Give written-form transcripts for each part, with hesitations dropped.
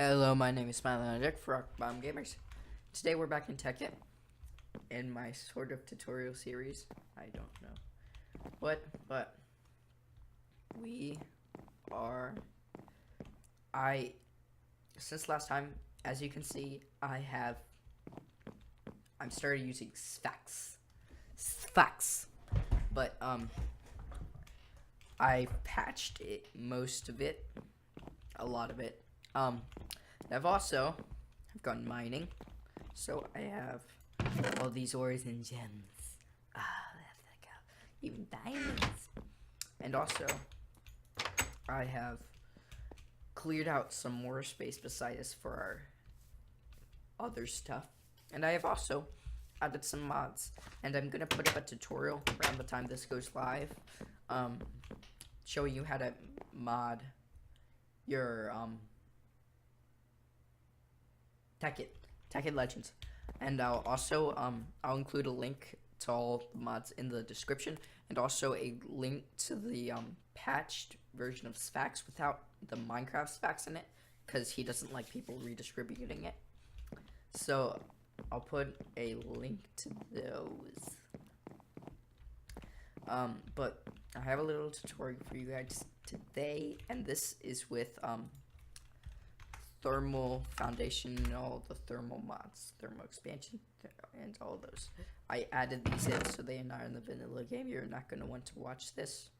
Hello, my name is Smiling on Deck for Rockbomb Gamers. Today we're back in Tekkit in my sort of tutorial series. I don't know what, but we are. Since last time, as you can see, I'm started using Sphax, but I patched it, most of it, a lot of it. I've gone mining, so I have all these ores and gems. Even diamonds. And also, I have cleared out some more space beside us for our other stuff. And I have also added some mods. And I'm gonna put up a tutorial around the time this goes live, showing you how to mod your Tekkit Legends, and I'll also I'll include a link to all the mods in the description, and also a link to the patched version of Sphax without the Minecraft Sphax in it, because he doesn't like people redistributing it. So I'll put a link to those. But I have a little tutorial for you guys today, and this is with thermal foundation and all the thermal mods, thermal expansion, and all those. I added these in so they are not in the vanilla game. You're not going to want to watch this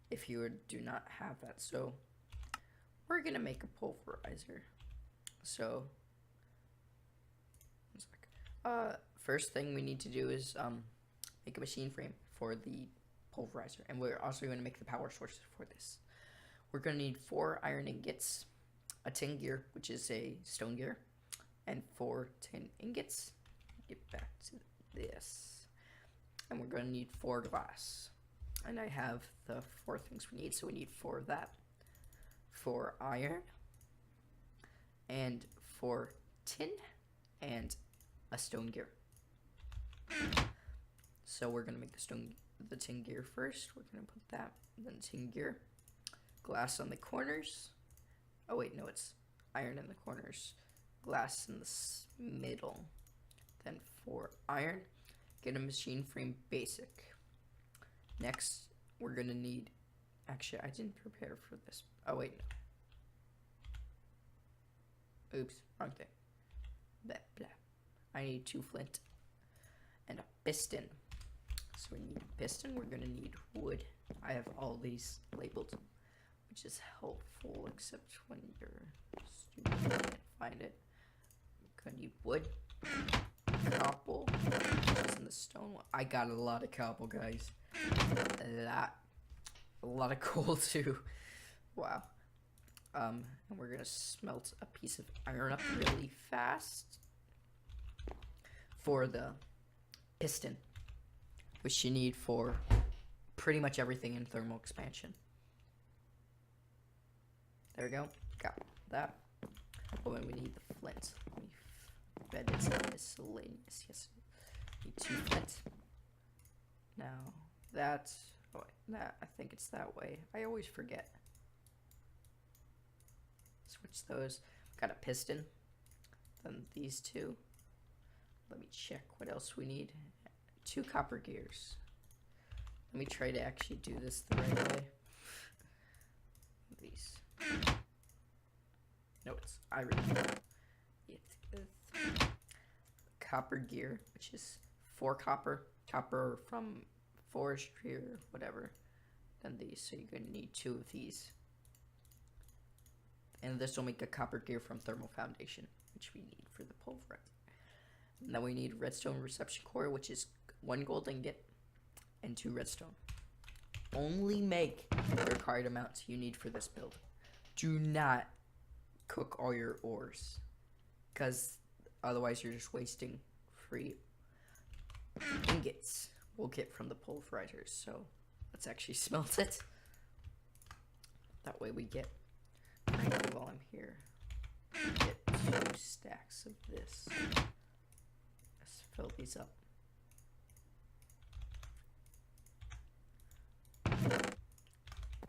if you do not have that. So we're going to make a pulverizer. So first thing we need to do is make a machine frame for the pulverizer, and we're also going to make the power source for this. We're going to need 4 iron ingots, a tin gear, which is a stone gear, and 4 tin ingots. Get back to this. And we're going to need 4 glass. And I have the 4 things we need, so we need 4 of that. 4 iron, and 4 tin, and a stone gear. So we're going to make the tin gear first. We're going to put that, then tin gear. Glass on the corners. Oh wait, no, it's iron in the corners, glass in the middle, then 4 iron. Get a machine frame basic. Next, we're gonna need, actually, I didn't prepare for this. Oh wait, no. Oops, wrong thing. Blah, blah. I need 2 flint and a piston. So we need a piston. We're gonna need wood. I have all these labeled, which is helpful, except when you're stupid and can't find it. You're gonna need wood, cobble, and the stone one. I got a lot of cobble, guys. A lot of coal too. Wow. And we're gonna smelt a piece of iron up really fast for the piston, which you need for pretty much everything in thermal expansion. There we go. Got that. Oh, and we need the flint. We bet it's miscellaneous. Yes. Need 2 flint. Now that's. Oh, wait, that I think it's that way. I always forget. Switch those. Got a piston. Then these 2. Let me check what else we need. 2 copper gears. Let me try to actually do this the right way. These. No, it's iron. It's copper gear, which is 4 copper from forestry or whatever. Then these, so you're gonna need 2 of these. And this will make a copper gear from thermal foundation, which we need for the pulverizer. And then we need redstone reception core, which is 1 gold ingot and 2 redstone. Only make the required amounts you need for this build. Do not cook all your ores, because otherwise you're just wasting free ingots we'll get from the pulverizers. So let's actually smelt it. That way we get, while I'm here, get 2 stacks of this. Let's fill these up.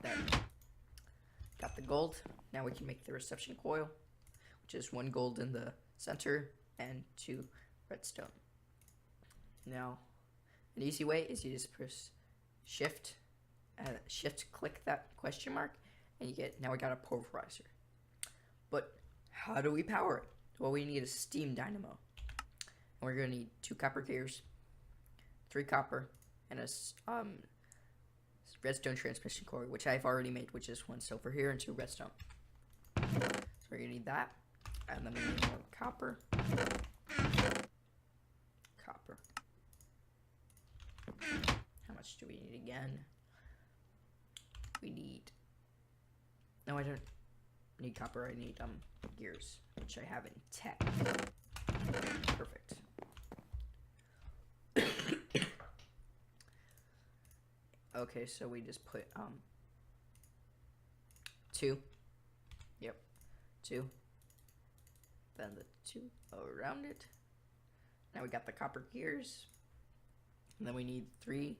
There. Got the gold. Now we can make the reception coil. which is 1 gold in the center and 2 redstone. Now, an easy way is you just press shift click that question mark, and you get, now we got a pulverizer. But how do we power it? Well, we need a steam dynamo. And we're going to need 2 copper gears, 3 copper, and a redstone transmission core, which I've already made, which is 1 silver here and 2 redstone. So we're going to need that. And then we need more copper. Copper. How much do we need again? We need... No, I don't need copper. I need gears, which I have in tech. Perfect. Okay, so we just put 2. Yep, 2. Then the 2 around it. Now we got the copper gears. And then we need 3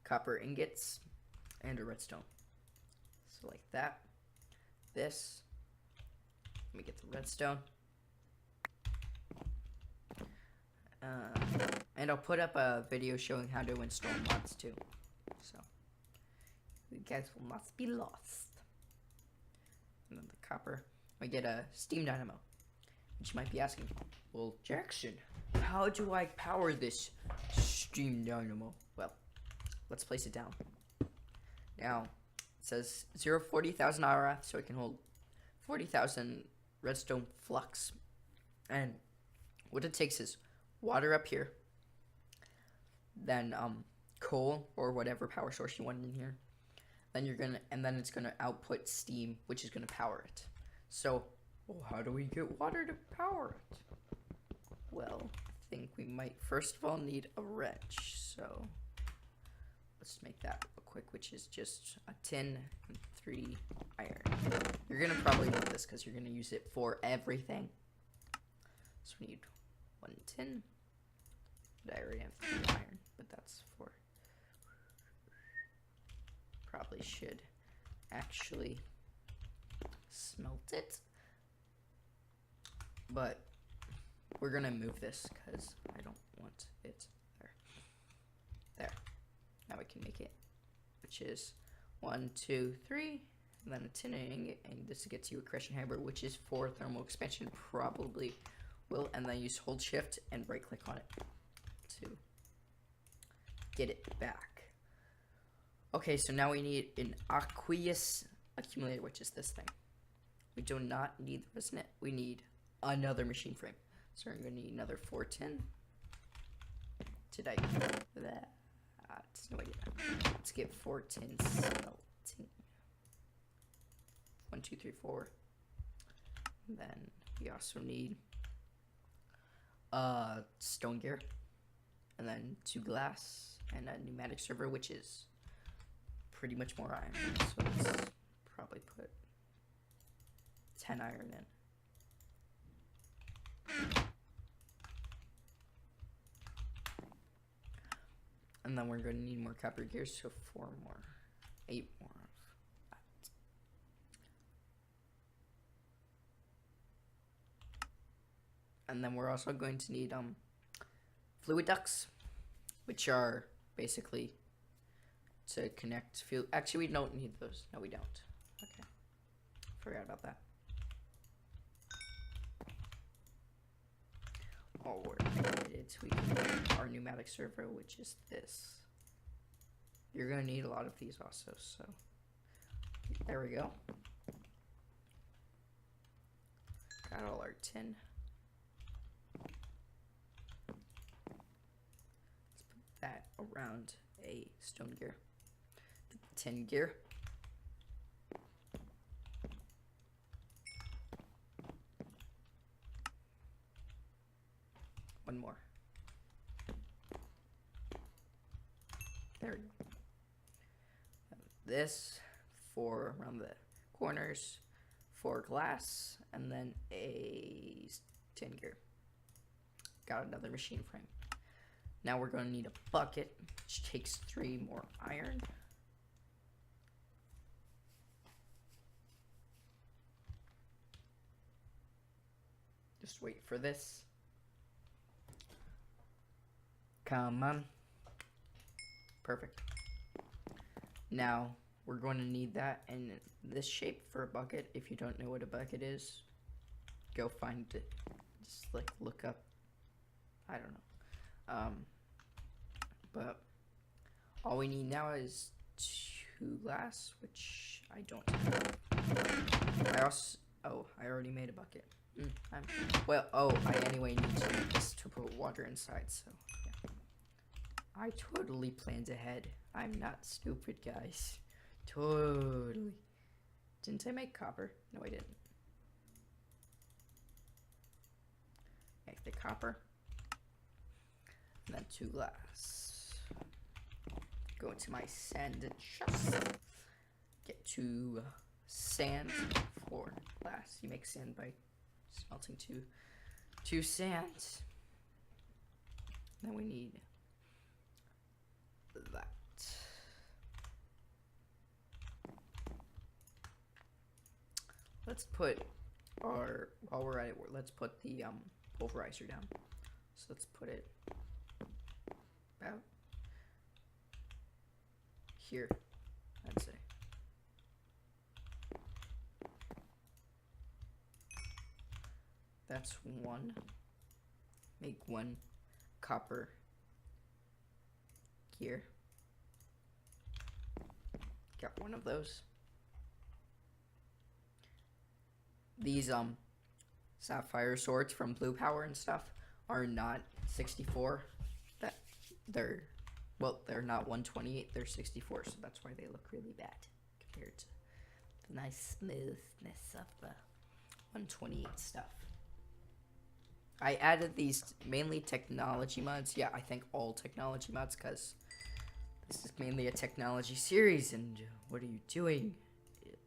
copper ingots and a redstone. So like that. This. Let me get the redstone. And I'll put up a video showing how to install mods too. So you guys will not be lost. And then the copper. We get a steam dynamo. Which you might be asking, well, Jackson, how do I power this steam dynamo? Well, let's place it down. Now, it says 40,000 IRF, so it can hold 40,000 redstone flux. And what it takes is water up here, then coal or whatever power source you want in here. Then it's gonna output steam, which is gonna power it. So, well, how do we get water to power it? Well, I think we might first of all need a wrench. So let's make that real quick, which is just a tin and 3 iron. You're gonna probably need this because you're gonna use it for everything. So we need 1 tin. I already have 3 iron, but that's for... Probably should actually smelt it. But we're gonna move this because I don't want it there. There. Now we can make it, which is 1, 2, 3, and then a tin ingot, and this gets you a crushing hammer, which is for thermal expansion, probably will, and then use hold shift and right click on it to get it back. Okay, so now we need an aqueous accumulator, which is this thing. We do not need the resonant. We need another machine frame. So we're going to need another 4 tin. Did I get that? No idea. Let's get 4 tins smelting. 1, 2, 3, 4. And then we also need stone gear. And then 2 glass and a pneumatic server, which is pretty much more iron. So let's probably put 10 iron in. And then we're going to need more copper gears, so 4 more. 8 more of that. And then we're also going to need fluid ducts, which are basically to connect fuel. Actually, we don't need those. No, we don't. Okay. Forgot about that. All we're needed, we can make our pneumatic servo, which is this. You're gonna need a lot of these also, so there we go. Got all our tin. Let's put that around a stone gear. The tin gear. One more. There we go. This for around the corners, for glass, and then a tin gear. Got another machine frame. Now we're going to need a bucket, which takes 3 more iron. Just wait for this. Come on. Perfect. Now, we're going to need that in this shape for a bucket. If you don't know what a bucket is, go find it. Just like look up. I don't know. But all we need now is 2 glass, which I don't have. I already made a bucket. I anyway need this to put water inside, so yeah. I totally planned ahead. I'm not stupid, guys. Totally. Didn't I make copper? No, I didn't. Make the copper. And then 2 glass. Go into my sand chest. Get 2 sand for glass. You make sand by smelting two sands. Then we need that. Let's put while we're at it, let's put the pulverizer down. So let's put it about here, I'd say. That's 1. Make 1 copper gear. Got 1 of those. These sapphire swords from Blue Power and stuff are not 64. They're not 128, they're 64, so that's why they look really bad compared to the nice smoothness of the 128 stuff. I added these mainly technology mods. Yeah, I think all technology mods, because this is mainly a technology series, and what are you doing?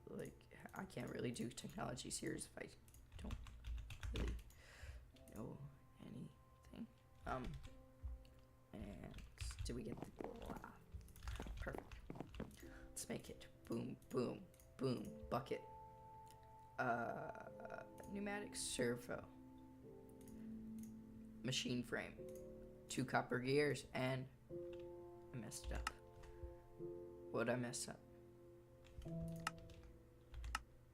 Like, I can't really do technology series if I don't really know anything. And do we get the perfect? Let's make it boom, boom, boom, bucket. Pneumatic servo. Machine frame. 2 copper gears, and I messed it up. What'd I mess up?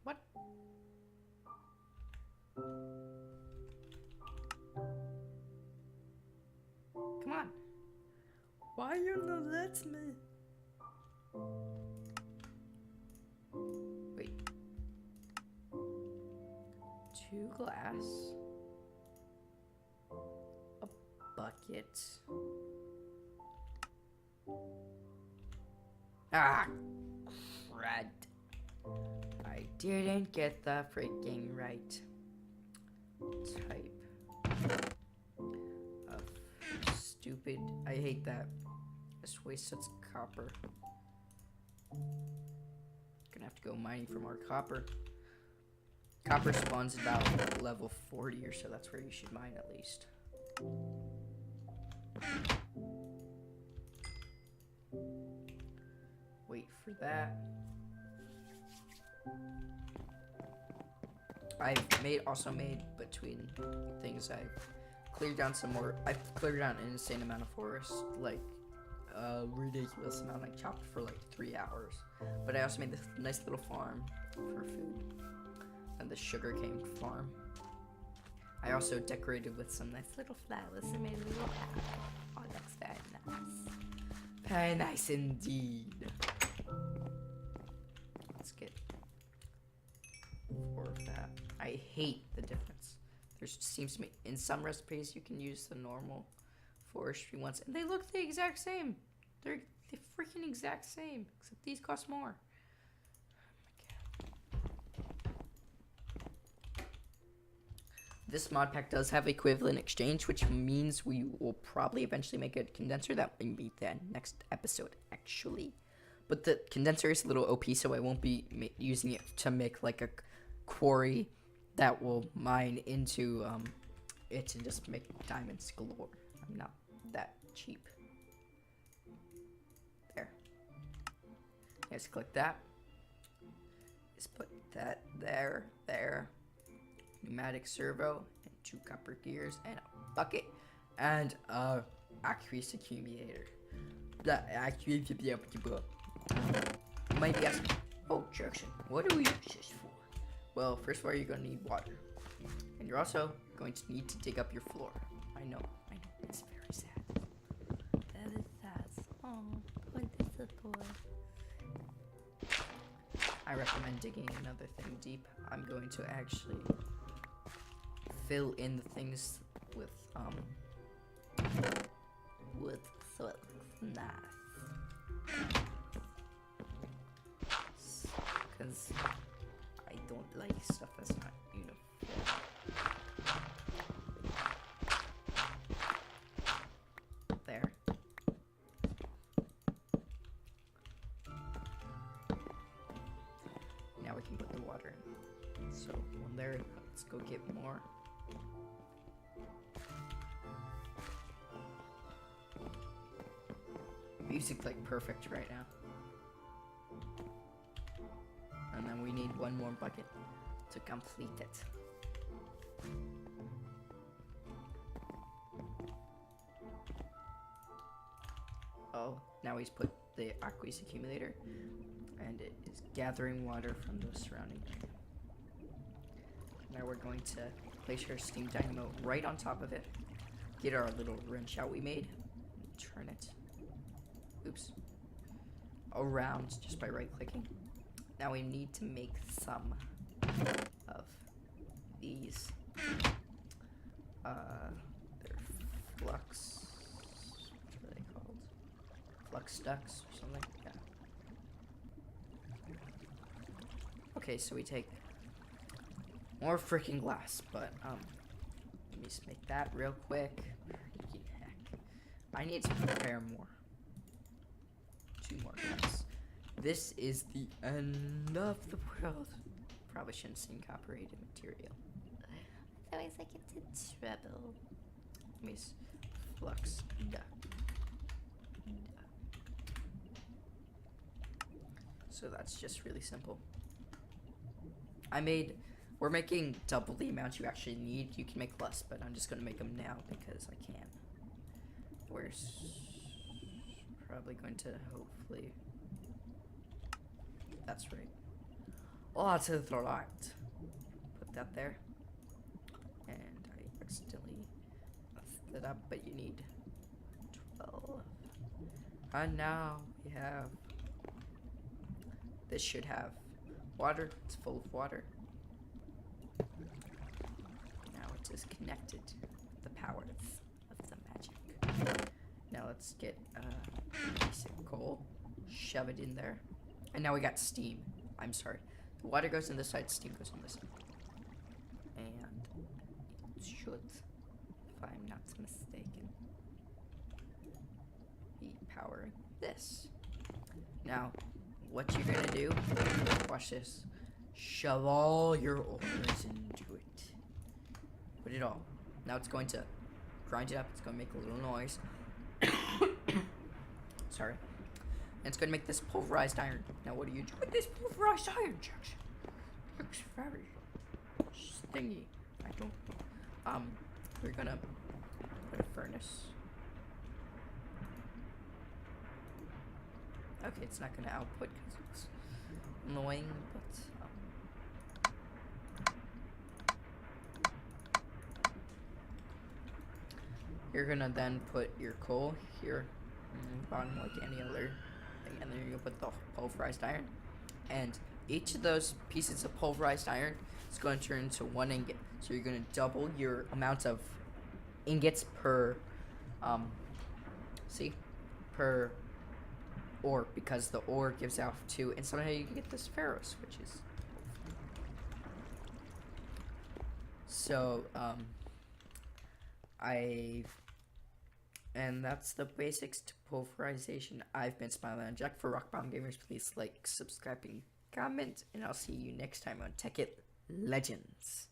What? Come on. Why you not let me? Wait. 2 glass. A bucket. Ah, crud. I didn't get the freaking right type of stupid. I hate that. This wasted copper. Gonna have to go mining for more copper. Copper spawns about level 40 or so. That's where you should mine at least. Wait for that. I've also made between things, I've cleared down some more. I've cleared down an insane amount of forest, like a ridiculous amount. I chopped for like 3 hours. But I also made this nice little farm for food, and the sugarcane farm. I also decorated with some nice little flowers and made a little path. Oh, that's very nice. Very nice indeed. Let's get 4 of that. I hate the difference. There seems to be, in some recipes, you can use the normal forestry ones, and they look the exact same. They're the freaking exact same, except these cost more. This mod pack does have equivalent exchange, which means we will probably eventually make a condenser. That will be the next episode, actually. But the condenser is a little OP, so I won't be using it to make like a quarry that will mine into it and just make diamonds galore. I'm not that cheap. There. Just click that. Just put that there, there. pneumatic servo, and 2 copper gears, and a bucket, and a aqueous accumulator. You might be asking, oh, Jackson, what do we use this for? Well, first of all, you're going to need water. And you're also going to need to dig up your floor. I know, it's very sad. That is sad. Oh, poor little boy. I recommend digging another thing deep. I'm going to actually fill in the things with Wood, so it looks nice. Because I don't like stuff that's not uniform. There. Now we can put the water in. So one there, let's go get more. Music's like perfect right now. And then we need one more bucket to complete it. Oh, now he's put the aqueous accumulator, and it is gathering water from the surrounding area. Now we're going to place our steam dynamo right on top of it, get our little wrench out we made, and turn it, oops, around just by right clicking. Now we need to make some of these, they're flux, what are they called? Flux ducts or something, yeah. Okay, so we take more freaking glass, but, let me just make that real quick. Freaking heck. I need to prepare more. 2 more glass. This is the end of the world. Probably shouldn't sing copyrighted material. I always like it to treble. Let me flux duct. So that's just really simple. We're making double the amount you actually need. You can make less, but I'm just gonna make them now because I can. We're probably going to hopefully. That's right. Oh, to the right. Put that there. And I accidentally messed it up, but you need 12. And now we have. This should have water. It's full of water. Now it is connected with the powers of the magic. Now let's get a piece of coal, shove it in there, and now we got steam. I'm sorry. The water goes on this side, steam goes on this side. And it should, if I'm not mistaken, be powering this. Now, what you're gonna do, watch this, shove all your ores into it. Put it all. Now it's going to grind it up, it's gonna make a little noise. Sorry. And it's gonna make this pulverized iron. Now what do you do with this pulverized iron, Jackson? Looks very stingy. I don't know. We're gonna put a furnace. Okay, it's not gonna output because it's annoying, but you're gonna then put your coal here in the bottom like any other thing, and then you're gonna put the pulverized iron, and each of those pieces of pulverized iron is going to turn into 1 ingot. So you're gonna double your amount of ingots per per ore, because the ore gives out 2, and somehow you can get this ferrous, which is so and that's the basics to pulverization. I've been Smiling on Jack. For Rock Bottom Gamers, please like, subscribe, and comment, and I'll see you next time on Tekkit Legends.